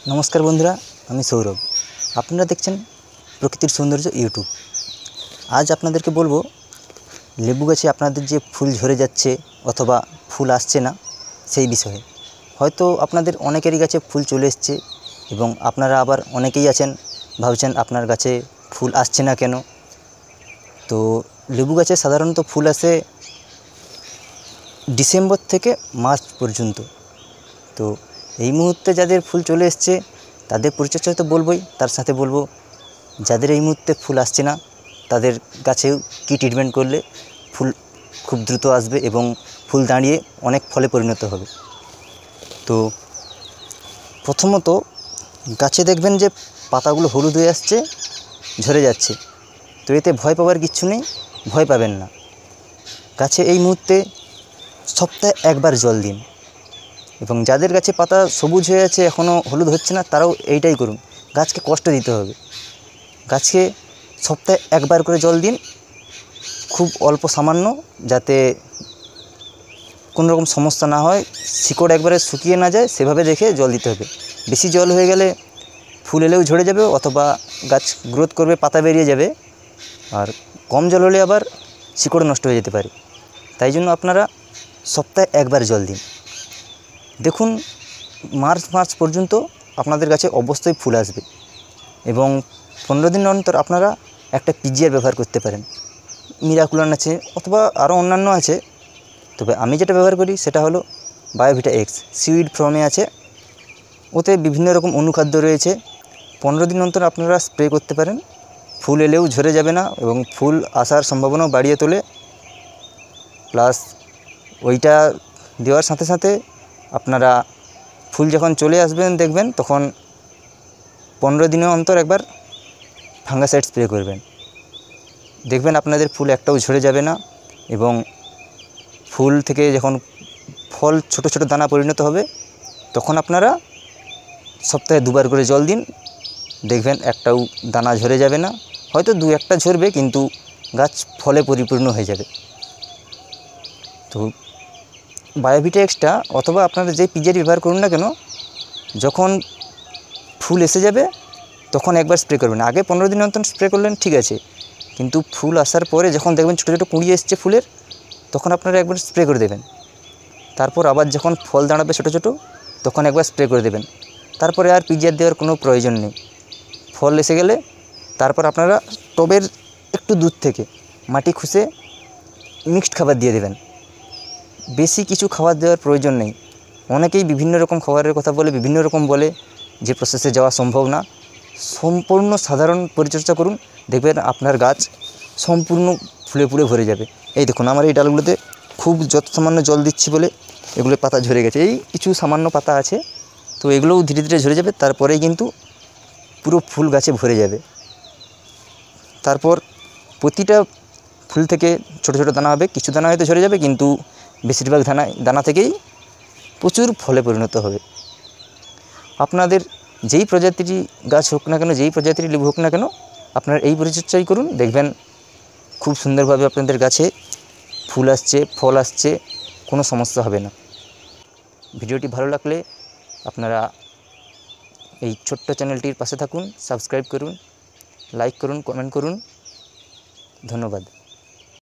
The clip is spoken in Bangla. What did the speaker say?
नमस्कार बंधुरा आमी सौरभ आपनारा देखছেন प्रकृतिर सौंदर्य यूट्यूब। आज आपनादेरके बोलबो लेबू गाছে आपनादेर जे फुल झरे जाच्छे अथवा फुल आसছে ना সেই বিষয়ে। হয়তো আপনাদের অনেকেরই গাছে ফুল চলে এসেছে এবং আপনারা আবার অনেকেই আছেন ভাবছেন আপনার গাছে ফুল আসছে না কেন। তো লেবু গাছে সাধারণত ফুল আসে ডিসেম্বর থেকে মার্চ পর্যন্ত। তো এই মুহূর্তে যাদের ফুল চলে এসছে তাদের পরিচর্যা তো বলবোই, তার সাথে বলবো যাদের এই মুহূর্তে ফুল আসছে না তাদের গাছেও কী ট্রিটমেন্ট করলে ফুল খুব দ্রুত আসবে এবং ফুল দাঁড়িয়ে অনেক ফলে পরিণত হবে। তো প্রথমত গাছে দেখবেন যে পাতাগুলো হলুদ হয়ে আসছে, ঝরে যাচ্ছে। তো এতে ভয় পাওয়ার কিচ্ছু নেই, ভয় পাবেন না। গাছে এই মুহূর্তে সপ্তাহে একবার জল দিন এবং যাদের গাছে পাতা সবুজ হয়ে আছে এখনও হলুদ হচ্ছে না তারাও এইটাই করুন। গাছকে কষ্ট দিতে হবে, গাছকে সপ্তাহে একবার করে জল দিন, খুব অল্প সামান্য, যাতে কোনো রকম সমস্যা না হয়, শিকড় একবারে শুকিয়ে না যায় সেভাবে দেখে জল দিতে হবে। বেশি জল হয়ে গেলে ফুল এলেও ঝরে যাবে অথবা গাছ গ্রোথ করবে, পাতা বেরিয়ে যাবে। আর কম জল হলে আবার শিকড় নষ্ট হয়ে যেতে পারে। তাই জন্য আপনারা সপ্তাহে একবার জল দিন। দেখুন মার্চ পর্যন্ত আপনাদের গাছে অবশ্যই ফুল আসবে এবং 15 দিন অন্তর আপনারা একটা পিজিআর ব্যবহার করতে পারেন। মিরাকুলান আছে অথবা আরও অন্যান্য আছে, তবে আমি যেটা ব্যবহার করি সেটা হলো বায়োভিটা এক্স। সিউইড ফর্মে আছে, ওতে বিভিন্ন রকম অনুখাদ্য রয়েছে। 15 দিন অন্তর আপনারা স্প্রে করতে পারেন। ফুল এলেও ঝরে যাবে না এবং ফুল আসার সম্ভাবনাও বাড়িয়ে তোলে। প্লাস ওইটা দেওয়ার সাথে সাথে আপনারা ফুল যখন চলে আসবেন দেখবেন তখন 15 দিনের অন্তর একবার ফাঙ্গাসাইড স্প্রে করবেন। দেখবেন আপনাদের ফুল একটাও ঝরে যাবে না এবং ফুল থেকে যখন ফল ছোট ছোট দানা পরিণত হবে তখন আপনারা সপ্তাহে দুবার করে জল দিন। দেখবেন একটাও দানা ঝরে যাবে না, হয়তো দু একটা ঝরবে কিন্তু গাছ ফলে পরিপূর্ণ হয়ে যাবে। তো বায়োভিটা এক্সটা অথবা আপনারা যেই পিজিআর ব্যবহার করুন না কেন, যখন ফুল এসে যাবে তখন একবার স্প্রে করবেন। আগে 15 দিন অন্তর স্প্রে করলেন ঠিক আছে, কিন্তু ফুল আসার পরে যখন দেখবেন ছোটো ছোটো কুঁড়ি এসছে ফুলের, তখন আপনারা একবার স্প্রে করে দেবেন। তারপর আবার যখন ফল দাঁড়াবে ছোটো ছোটো তখন একবার স্প্রে করে দেবেন। তারপরে আর পিজিআর দেওয়ার কোনো প্রয়োজন নেই। ফল এসে গেলে তারপর আপনারা টবের একটু দূর থেকে মাটি খুঁজে মিক্সড খাবার দিয়ে দেবেন। বেশি কিছু খাবার দেওয়ার প্রয়োজন নেই। অনেকেই বিভিন্ন রকম খাবারের কথা বলে, বিভিন্ন রকম বলে, যে প্রসেসে যাওয়া সম্ভব না। সম্পূর্ণ সাধারণ পরিচর্যা করুন, দেখবেন আপনার গাছ সম্পূর্ণ ফুলে ফুলে ভরে যাবে। এই দেখুন আমার এই ডালগুলোতে খুব যত সামান্য জল দিচ্ছি বলে এগুলো পাতা ঝরে গেছে। এই কিছু সামান্য পাতা আছে, তো এগুলোও ধীরে ধীরে ঝরে যাবে। তারপরেই কিন্তু পুরো ফুল গাছে ভরে যাবে। তারপর প্রতিটা ফুল থেকে ছোট ছোট দানা হবে, কিছু দানা হয়তো ঝরে যাবে কিন্তু বেশিরভাগ দানা থেকেই প্রচুর ফলে পরিণত হবে। আপনাদের যেই প্রজাতির গাছ হোক না কেন, যেই প্রজাতির লেবু হোক না কেন, আপনারা এই পরিচর্যাই করুন, দেখবেন খুব সুন্দরভাবে আপনাদের গাছে ফুল আসছে, ফল আসছে, কোনো সমস্যা হবে না। ভিডিওটি ভালো লাগলে আপনারা এই ছোট্ট চ্যানেলটির পাশে থাকুন, সাবস্ক্রাইব করুন, লাইক করুন, কমেন্ট করুন। ধন্যবাদ।